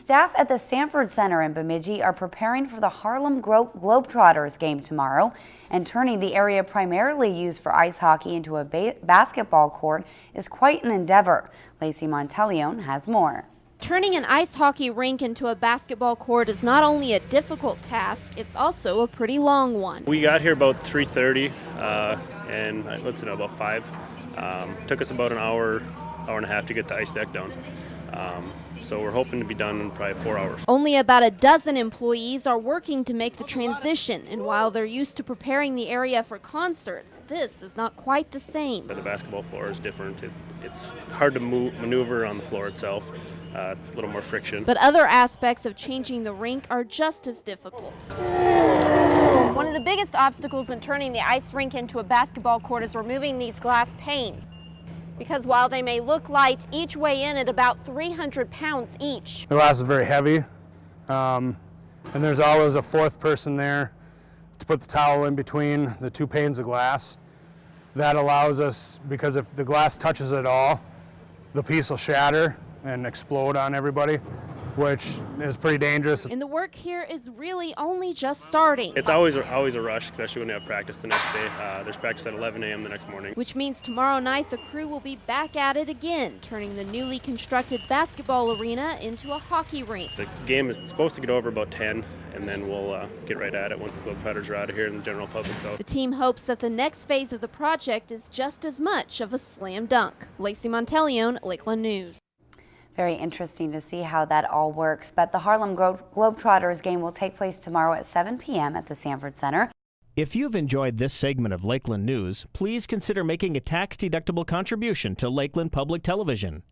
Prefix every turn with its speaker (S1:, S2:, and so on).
S1: Staff at the Sanford Center in Bemidji are preparing for the Harlem Globetrotters game tomorrow, and turning the area primarily used for ice hockey into a basketball court is quite an endeavor. Lacey Monteleone has more.
S2: Turning an ice hockey rink into a basketball court is not only a difficult task, it's also a pretty long one.
S3: We got here about 3:30 and about 5. Took us about an hour and a half to get the ice deck down. So we're hoping to be done in probably 4 hours.
S2: Only about a dozen employees are working to make the transition, and while they're used to preparing the area for concerts, this is not quite the same.
S3: The basketball floor is different. It's hard to maneuver on the floor itself. It's a little more friction.
S2: But other aspects of changing the rink are just as difficult. One of the biggest obstacles in turning the ice rink into a basketball court is removing these glass panes. Because while they may look light, each weigh in at about 300 pounds each.
S4: The glass is very heavy, and there's always a fourth person there to put the towel in between the two panes of glass. That allows us, because if the glass touches it all, the piece will shatter and explode on everybody, which is pretty dangerous.
S2: And the work here is really only just starting.
S3: It's always a rush, especially when you have practice the next day. There's practice at 11 a.m. the next morning.
S2: Which means tomorrow night the crew will be back at it again, turning the newly constructed basketball arena into a hockey rink.
S3: The game is supposed to get over about 10, and then we'll get right at it once the Globetrotters are out of here and the general public's out.
S2: The team hopes that the next phase of the project is just as much of a slam dunk. Lacey Monteleone, Lakeland News.
S1: Very interesting to see how that all works. But the Harlem Globetrotters game will take place tomorrow at 7 p.m. at the Sanford Center.
S5: If you've enjoyed this segment of Lakeland News, please consider making a tax-deductible contribution to Lakeland Public Television.